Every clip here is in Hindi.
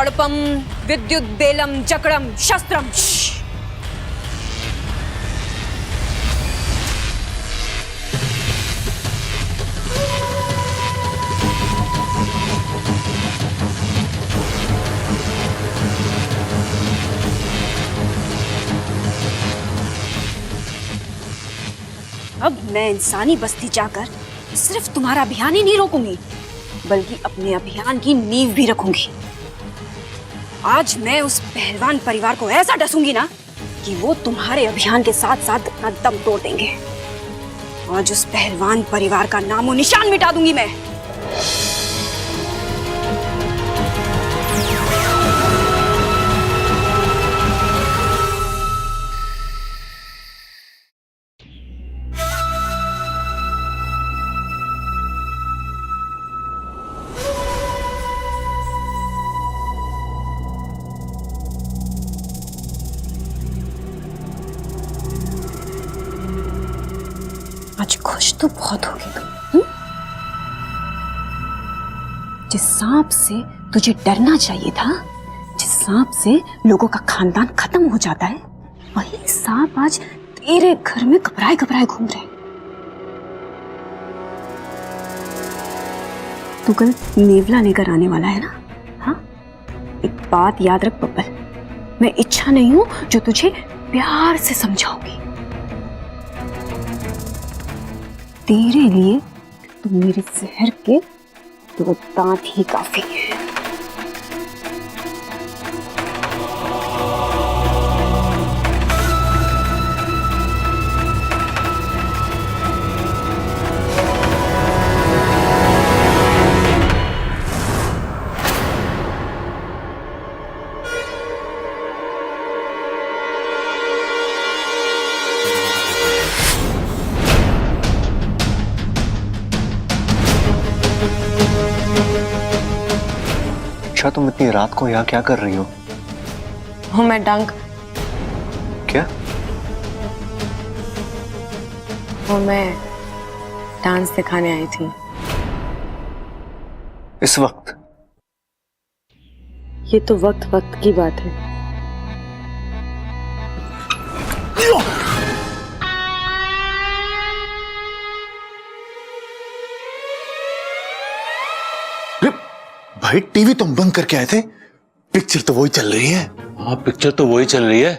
तड़पम विद्युत बेलम जकड़म शस्त्रम। अब मैं इंसानी बस्ती जाकर सिर्फ तुम्हारा अभियान ही नहीं रोकूंगी, बल्कि अपने अभियान की नींव भी रखूंगी। आज मैं उस पहलवान परिवार को ऐसा डसूंगी ना कि वो तुम्हारे अभियान के साथ साथ अपना दम तोड़ देंगे। आज उस पहलवान परिवार का नामो निशान मिटा दूंगी मैं। आज खुश तो बहुत होगी तुम। जिस सांप से तुझे डरना चाहिए था, जिस सांप से लोगों का खानदान खत्म हो जाता है, वही सांप आज तेरे घर में घबराए घबराए घूम रहे। तू कल नेवला लेकर आने वाला है ना? हाँ, एक बात याद रख बब्बल, मैं इच्छा नहीं हूं जो तुझे प्यार से समझाऊंगी। तेरे लिए तो मेरे जहर के 2 दांत ही काफी है। अच्छा, तुम इतनी रात को यहाँ क्या कर रही हो? हूँ मैं डंक। क्या? वो मैं डांस सिखाने आई थी। इस वक्त? ये तो वक्त वक्त की बात है। भाई टीवी तुम बंद करके आए थे, पिक्चर तो वही चल रही है। हाँ, पिक्चर तो वही चल रही है,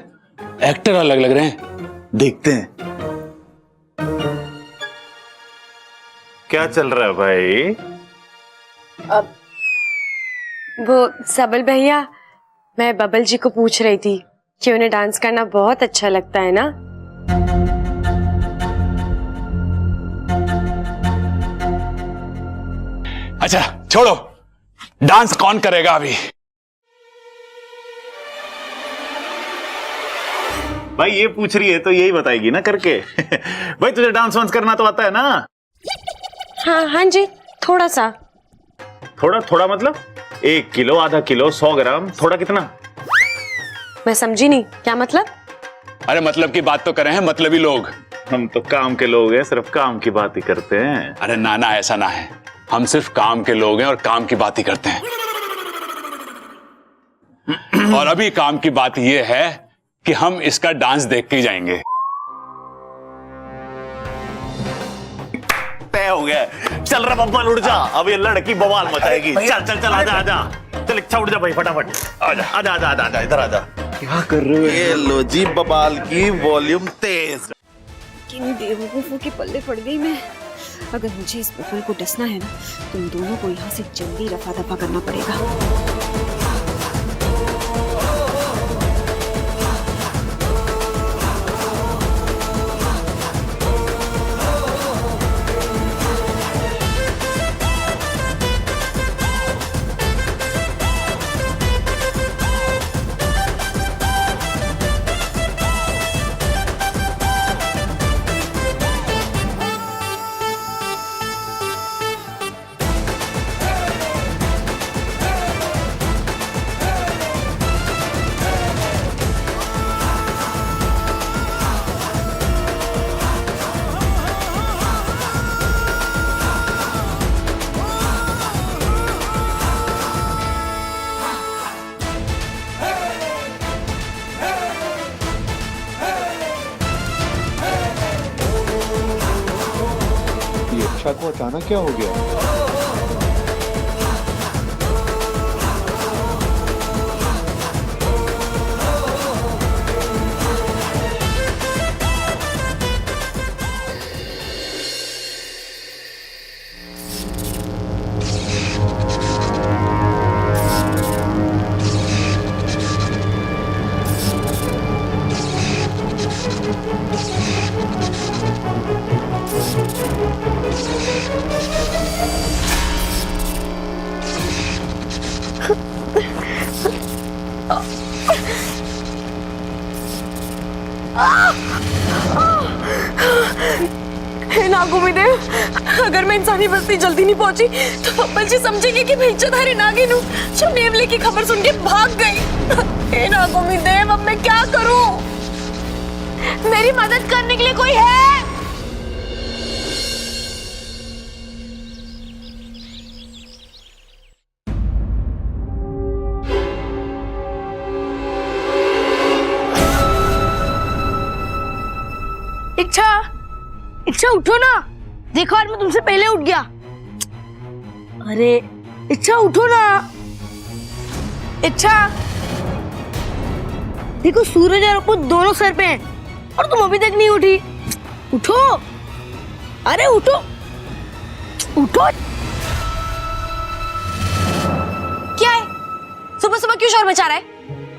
एक्टर अलग लग रहे हैं। देखते हैं क्या चल रहा है भाई। अब वो सबल भैया, मैं बबल जी को पूछ रही थी कि उन्हें डांस करना बहुत अच्छा लगता है ना। अच्छा छोड़ो, डांस कौन करेगा अभी? भाई ये पूछ रही है तो यही बताएगी ना करके। भाई तुझे डांस वांस करना तो आता है ना? हाँ हाँ जी, थोड़ा सा। थोड़ा थोड़ा मतलब 1 किलो, आधा किलो, 100 ग्राम, थोड़ा कितना? मैं समझी नहीं, क्या मतलब? अरे मतलब की बात तो करें हैं मतलबी लोग। हम तो काम के लोग हैं, सिर्फ काम की बात ही करते हैं। अरे ना ना, ऐसा ना है, हम सिर्फ काम के लोग हैं और काम की बात ही करते हैं। और अभी काम की बात यह है कि हम इसका डांस देख के ही जाएंगे। तय हो गया। चल रहा बब्बल, उड़ जा, अब ये लड़की बवाल मचाएगी। चल चल चल, आजा आजा, चल इच्छा उड़ जा भाई, फटाफट आजा आजा आजा आजा आजा, इधर आजा। क्या कर रहे हो? ये लो जी बवाल की वॉल्यूम तेज। किन बेवकूफों के पल्ले पड़ गई मैं। अगर मुझे इस बबल को डसना है ना, तुम दोनों को यहाँ से जल्दी रफा दफा करना पड़ेगा। इच्छा को अचानक क्या हो गया? हे नागोमीदेव, अगर मैं इंसानी बस्ती जल्दी नहीं पहुंची तो पप्पा जी समझेंगे कि मैं इज्जतधारी नागिन हूँ जो नेवले की खबर सुन के भाग गई। हे नागोमीदेव, अब मैं क्या करूं? मेरी मदद करने के लिए कोई है? इच्छा उठो ना, देखो आज मैं तुमसे पहले उठ गया। अरे इच्छा उठो ना, इच्छा देखो सूरज और अप्पू दोनों सर पे हैं और तुम अभी तक नहीं उठी। उठो, अरे उठो उठो। क्या है? सुबह सुबह क्यों शोर मचा रहा है?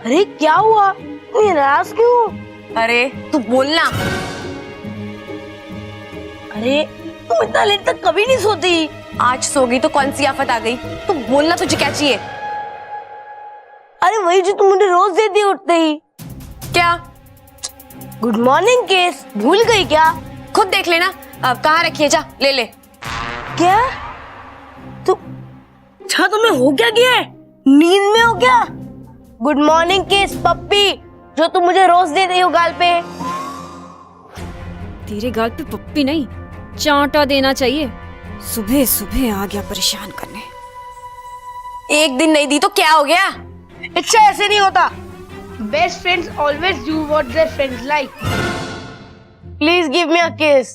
अरे क्या हुआ, तुम नाराज क्यों? अरे तू बोलना। अरे तुम इतना लेट तक कभी नहीं सोती। आज सो गई तो कौन सी आफत आ गई? तू बोलना, तुझे क्या चाहिए? अरे वही जो तुम मुझे रोज देती उठते ही। क्या? गुड मॉर्निंग केस, भूल गई क्या? खुद देख लेना। अब कहाँ रखी है, जा ले ले। क्या तो अच्छा तुम्हें हो क्या गया है? नींद में हो क्या? गुड मॉर्निंग केस पप्पी, जो तुम मुझे रोज देती हो गाल पे। तेरे गाल पे पप्पी नहीं, चांटा देना चाहिए। सुबह सुबह आ गया परेशान करने। एक दिन नहीं दी तो क्या हो गया? अच्छा ऐसे नहीं होता। Best friends always do what their friends like. Please give me a kiss.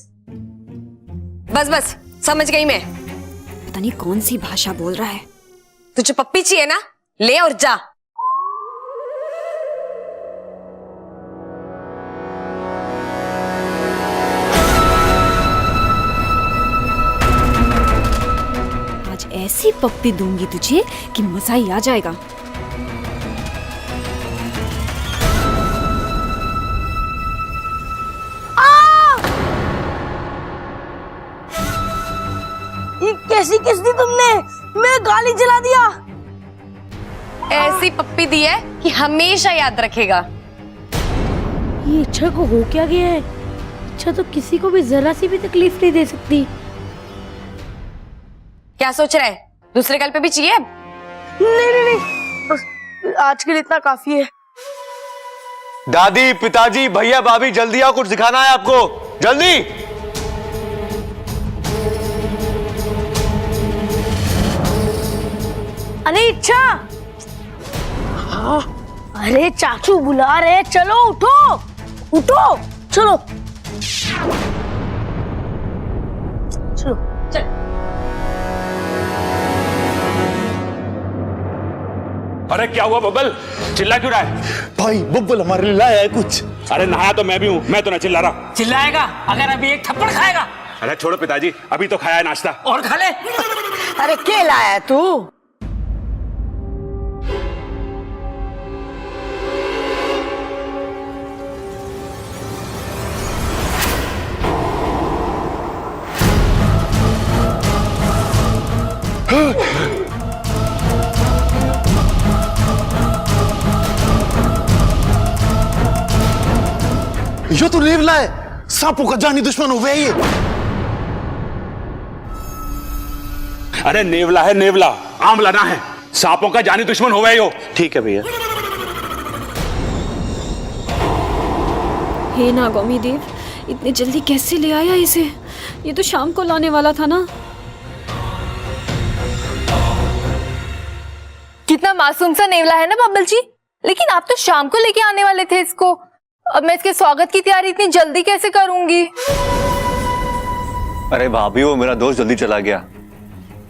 बस बस, समझ गई मैं। पता नहीं कौन सी भाषा बोल रहा है। तुझे पप्पी चाहिए ना, ले और जा। ऐसी पप्पी दूंगी तुझे कि मजा ही आ जाएगा। ये कैसी किस दी तुमने? मेरा गाली जला दिया। ऐसी पप्पी दी है कि हमेशा याद रखेगा। ये इच्छा को हो क्या गया है? इच्छा तो किसी को भी जरा सी भी तकलीफ नहीं दे सकती। क्या सोच रहा है? दूसरे गाल पे भी चाहिए? नहीं, बस आज के लिए इतना काफी है। दादी, पिताजी, भैया, भाभी, जल्दी आओ, कुछ दिखाना है आपको, जल्दी। अरे इच्छा, अरे चाचू बुला रहे, चलो उठो उठो, चलो चलो चल। अरे क्या हुआ बब्बल, चिल्ला क्यों रहा है? भाई बब्बल हमारे लिए लाया है कुछ। अरे नहाया तो मैं भी हूँ, मैं तो ना चिल्ला रहा। चिल्लाएगा अगर अभी एक थप्पड़ खाएगा। अरे छोड़ो पिताजी, अभी तो खाया है नाश्ता। और खा ले। अरे क्या लाया तू? ये तो नेवला है, सांपों का जानी दुश्मन हो गया ये। अरे नेवला है नेवला, आमला ना है। सांपों का जानी दुश्मन हो गए हो। ठीक है भैया। हे नागौमी देव, इतनी जल्दी कैसे ले आया इसे? ये तो शाम को लाने वाला था ना। कितना मासूम सा नेवला है ना बब्बल जी, लेकिन आप तो शाम को लेके आने वाले थे इसको। अब मैं इसके स्वागत की तैयारी इतनी जल्दी कैसे करूंगी? अरे भाभी, वो मेरा दोस्त जल्दी चला गया।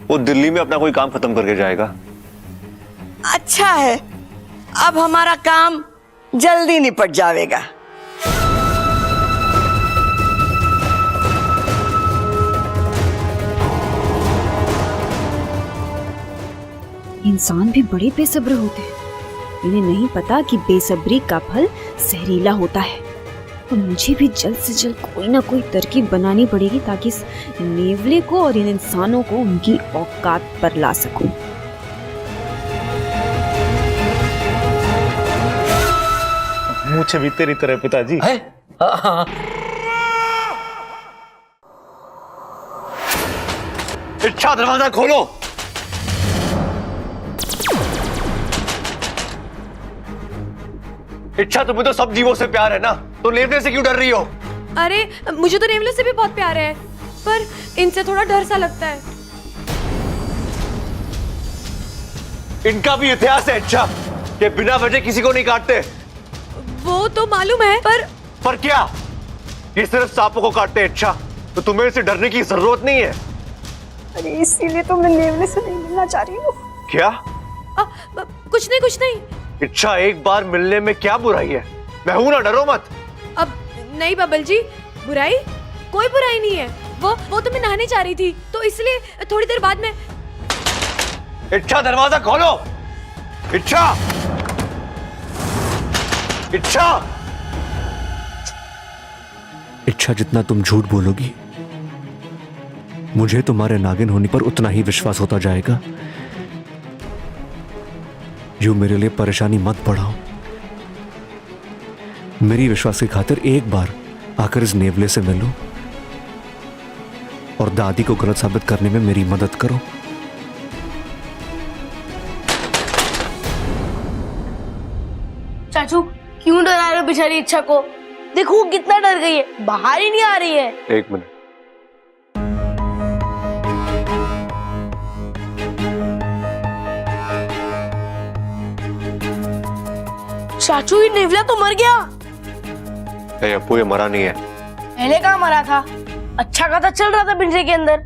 वो दिल्ली में अपना कोई काम खत्म करके जाएगा। अच्छा है, अब हमारा काम जल्दी निपट जाएगा। इंसान भी बड़े बेसब्र होते हैं। इन्हें नहीं पता कि बेसब्री का फल जहरीला होता है। और मुझे भी जल्द से जल्द कोई ना कोई तरकीब बनानी पड़ेगी ताकि इस नेवले को और इन इंसानों को उनकी औकात पर ला सकूं। मुझे भी तेरी तरह पिताजी। इच्छा, दरवाजा खोलो। इच्छा, तुम्हें तो सब जीवों से प्यार है ना, तो नेवले से क्यों डर रही हो? अरे मुझे तो नेवले से भी बहुत प्यार है, पर इनसे थोड़ा डर सा लगता है। इनका भी इतिहास है इच्छा, कि बिना वजह किसी को नहीं काटते। वो तो मालूम है, पर क्या? ये सिर्फ सांपों को काटते हैं इच्छा, तो तुम्हें इसे डरने की जरूरत नहीं है। अरे इसीलिए तो मैं नेवले से नहीं मिलना चाह रही हूँ। क्या? कुछ नहीं। इच्छा, एक बार मिलने में क्या बुराई है? मैं हूं ना, डरो मत। अब नहीं बबल जी, बुराई? कोई बुराई नहीं है। वो तो मैं नहाने जा रही थी, तो इसलिए थोड़ी देर बाद में। इच्छा, दरवाजा खोलो। इच्छा, इच्छा। इच्छा, जितना तुम झूठ बोलोगी मुझे तुम्हारे नागिन होने पर उतना ही विश्वास होता जाएगा। यूं मेरे लिए परेशानी मत बढ़ाओ। मेरी विश्वास की खातिर एक बार आकर इस नेवले से मिलो और दादी को गलत साबित करने में मेरी मदद करो। चाचू, क्यों डरा रहे हो बेचारी इच्छा को? देखो कितना डर गई है, बाहर ही नहीं आ रही है। एक मिनट। चाचू, ये नेवला तो मर गया। अप्पू, ये मरा नहीं है। पहले कहाँ मरा था? अच्छा खासा चल रहा था पिंजरे के अंदर।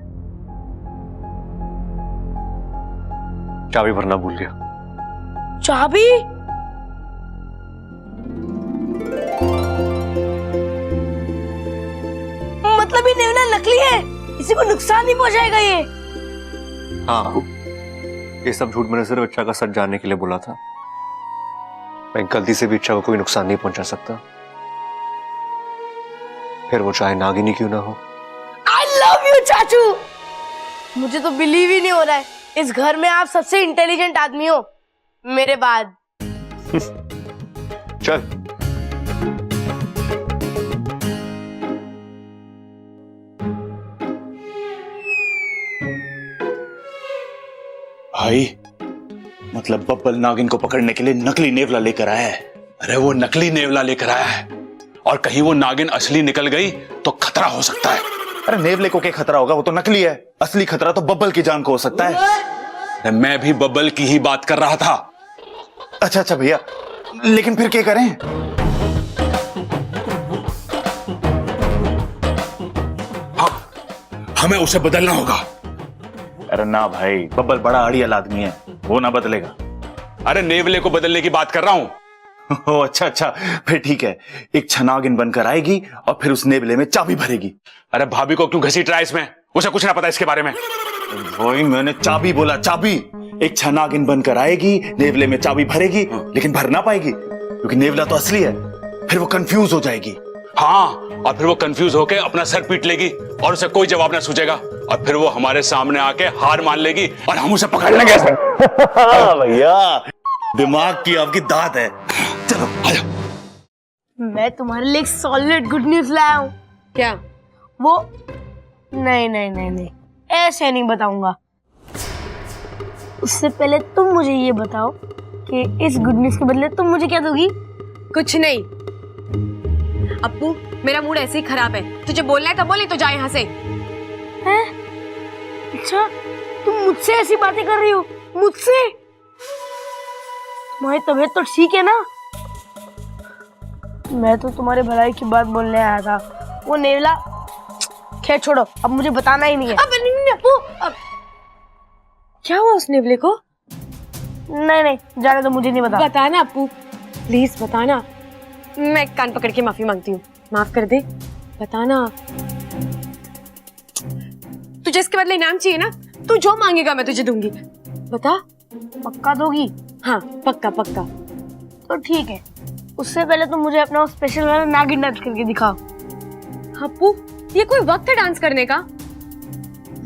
चाबी भरना भूल गया। चाबी? मतलब ये नेवला नकली है, किसी को नुकसान नहीं पहुंचाएगा ये? हाँ, ये सब झूठ मैंने सिर्फ इच्छा का सच जानने के लिए बोला था। मैं गलती से भी इच्छा को कोई नुकसान नहीं पहुंचा सकता, फिर वो चाहे नागिनी क्यों ना हो। I love you चाचू। मुझे तो बिलीव ही नहीं हो रहा है, इस घर में आप सबसे इंटेलिजेंट आदमी हो मेरे बाद। चल। भाई, मतलब बब्बल नागिन को पकड़ने के लिए नकली नेवला लेकर आया है। अरे वो नकली नेवला लेकर आया है, और कहीं वो नागिन असली निकल गई तो खतरा हो सकता है। अरे नेवले को क्या खतरा होगा, वो तो नकली है। असली खतरा तो बब्बल की जान को हो सकता है। मैं भी बब्बल की ही बात कर रहा था। अच्छा भैया, लेकिन फिर क्या करें? हाँ, हमें उसे बदलना होगा। अरे ना भाई, बब्बल बड़ा अड़ियल आदमी है, वो ना बदलेगा। अरे नेवले को बदलने की बात कर रहा हूं। ओ अच्छा, फिर ठीक है। एक नागिन बनकर आएगी और फिर उस नेवले में चाबी भरेगी। अरे भाभी को क्यों घसीट रहा है इसमें? उसे कुछ ना पता इसके बारे में। वही मैंने चाबी बोला, चाबी। एक नागिन बनकर आएगी, नेवले में चाबी भरेगी, लेकिन भर ना पाएगी क्योंकि नेवला तो असली है। फिर वो कंफ्यूज हो जाएगी। हाँ, और फिर वो कंफ्यूज होकर अपना सर पीट लेगी और उसे कोई जवाब ना सूझेगा, और फिर वो हमारे सामने आके हार मान लेगी और हम उसे पकड़ लेंगे। भैया, दिमाग की आपकी दाद है। चलो आजा। मैं तुम्हारे लिए एक सॉलिड गुड न्यूज लाया हूँ। क्या? वो नहीं, ऐसे नहीं बताऊंगा। उससे पहले तुम मुझे ये बताओ कि इस गुड न्यूज के बदले तुम मुझे क्या दोगी? कुछ नहीं। अप्पू, मेरा मूड ऐसे ही खराब है। तुझे बोलना है तो बोल, नहीं तो जा यहाँ से। हैं? अच्छा, तुम मुझसे ऐसी बातें कर रही हो? मुझसे? तुम्हारी तबीयत तो ठीक है ना? मैं तो तुम्हारे भलाई की बात बोलने आया था। वो नेवला खैर छोड़ो, अब मुझे बताना ही नहीं है। अब नहीं अपू, अब क्या हुआ उस नेवले को? नहीं जाने तो मुझे नहीं बता। बताना अपू, प्लीज बताना। मैं कान पकड़ के माफी मांगती हूँ, माफ कर दे, बताना। तुझे इसके बदले इनाम चाहिए ना? तू जो मांगेगा मैं तुझे दूंगी। बता। पक्का दोगी? हाँ पक्का पक्का। तो ठीक है, उससे पहले तो मुझे अपना स्पेशल वाला नागिन डांस करके दिखाओ। अपू ये कोई वक्त है डांस करने का?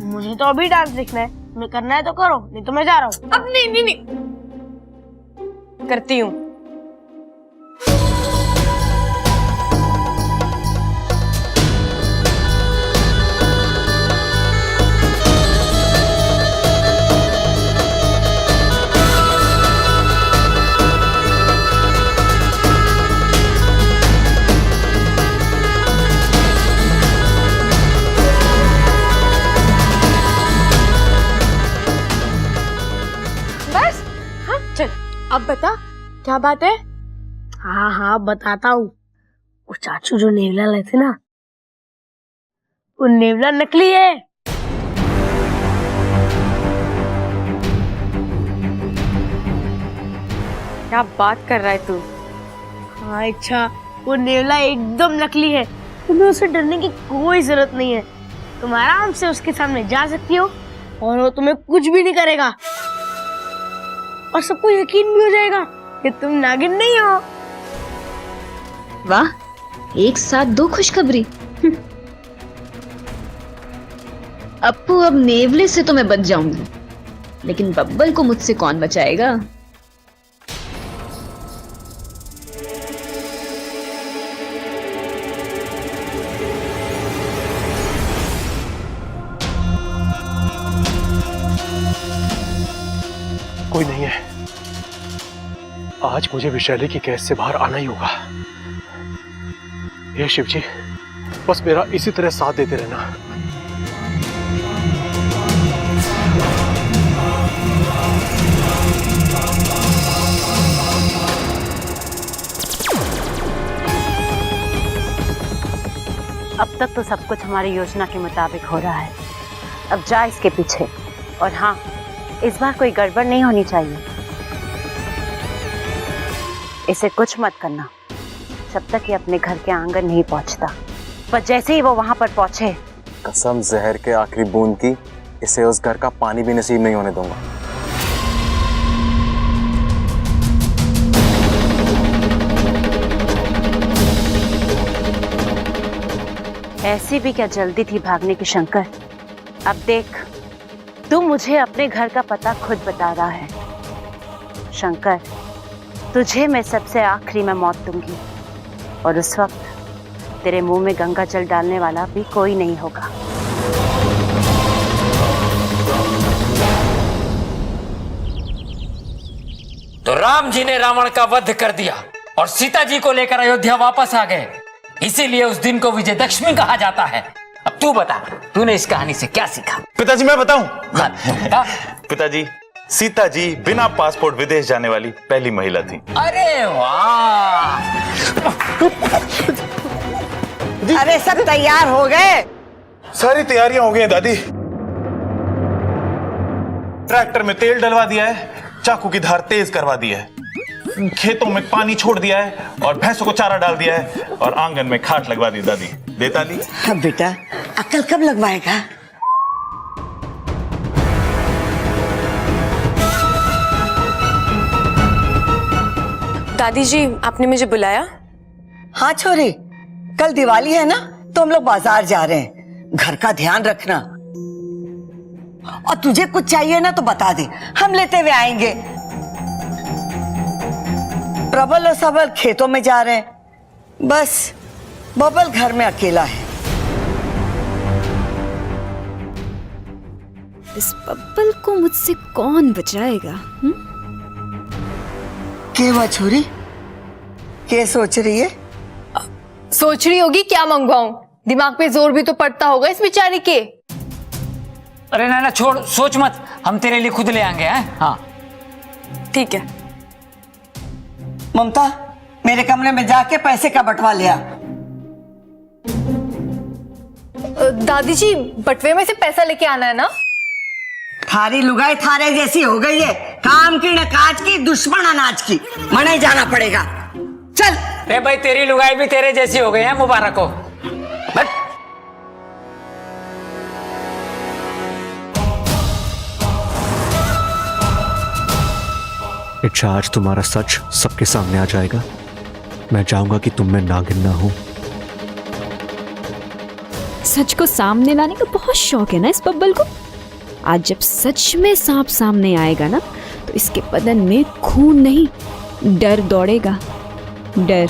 मुझे तो अभी डांस देखना है, तुम्हें करना है तो करो, नहीं तो मैं जा रहा हूँ। अब नहीं, करती हूँ। बस हाँ चल, अब बता क्या बात है? हाँ बताता हूँ। वो चाचू जो नेवला लाए थे ना, वो नेवला नकली है। क्या बात कर रहा है तू? हाँ अच्छा, वो नेवला एकदम नकली है, तुम्हें उसे डरने की कोई जरूरत नहीं है। तुम आराम से उसके सामने जा सकती हो और वो तुम्हें कुछ भी नहीं करेगा, और सबको यकीन भी हो जाएगा कि तुम नागिन नहीं हो। वाह, एक साथ दो खुशखबरी। अप्पू, अब नेवले से तो मैं बच जाऊंगी, लेकिन बब्बल को मुझसे कौन बचाएगा? कोई नहीं है। आज मुझे विशैले की कैद से बाहर आना ही होगा। हे शिव जी, बस मेरा इसी तरह साथ देते रहना। अब तक तो सब कुछ हमारी योजना के मुताबिक हो रहा है। अब जा इसके पीछे, और हाँ, इस बार कोई गड़बड़ नहीं होनी चाहिए। इसे कुछ मत करना जब तक ये अपने घर के आंगन नहीं पहुंचता। पर जैसे ही वो वहां पर पहुंचे, कसम जहर के आखिरी बूंद की, इसे उस घर का पानी भी नसीब नहीं होने दूंगा। ऐसी भी क्या जल्दी थी भागने की शंकर? अब देख, तू मुझे अपने घर का पता खुद बता रहा है। शंकर, तुझे मैं सबसे आखिरी में मौत दूंगी, और उस वक्त तेरे मुंह में गंगा जल डालने वाला भी कोई नहीं होगा। तो राम जी ने रावण का वध कर दिया और सीता जी को लेकर अयोध्या वापस आ गए, इसीलिए उस दिन को विजयदशमी कहा जाता है। अब तू बता, तूने इस कहानी से क्या सीखा? पिताजी मैं बताऊं? बता। पिताजी, सीता जी बिना पासपोर्ट विदेश जाने वाली पहली महिला थी। अरे वाह! अरे सब तैयार हो गए? सारी तैयारियां हो गई हैं दादी। ट्रैक्टर में तेल डलवा दिया है, चाकू की धार तेज करवा दी है, खेतों में पानी छोड़ दिया है और भैंसों को चारा डाल दिया है, और आंगन में खाट लगवा दी दादी। देता ली? हाँ बेटा, अक्ल कब लगवाएगा? दादी जी, आपने मुझे बुलाया? हाँ छोरी, कल दिवाली है ना, तो हम लोग बाजार जा रहे हैं। घर का ध्यान रखना, और तुझे कुछ चाहिए ना तो बता दे, हम लेते हुए आएंगे। प्रबल और सबल खेतों में जा रहे हैं, बस बबल घर में अकेला है। इस बब्बल को मुझसे कौन बचाएगा? क्या हुआ छोरी, क्या सोच रही है? सोच रही होगी क्या मंगवाऊं, दिमाग पे जोर भी तो पड़ता होगा इस बेचारी के। अरे ना छोड़, सोच मत, हम तेरे लिए खुद ले आएंगे। हैं? हाँ ठीक है। ममता, मेरे कमरे में जाके पैसे का बंटवा लिया। दादी जी बटवे में से पैसा लेके आना है ना? थारी लुगाई थारे जैसी हो गई है, काम की न काज की, दुश्मन अनाज की। मने जाना पड़ेगा, चल। रे भाई तेरी लुगाई भी तेरे जैसी हो गई है, मुबारक हो। बट इच्छा आज तुम्हारा सच सबके सामने आ जाएगा। मैं चाहूंगा कि तुम में नागिन ना हो। सच को सामने लाने का बहुत शौक है ना इस बब्बल को। आज जब सच में सांप सामने आएगा ना, तो इसके बदन में खून नहीं, डर दौड़ेगा, डर।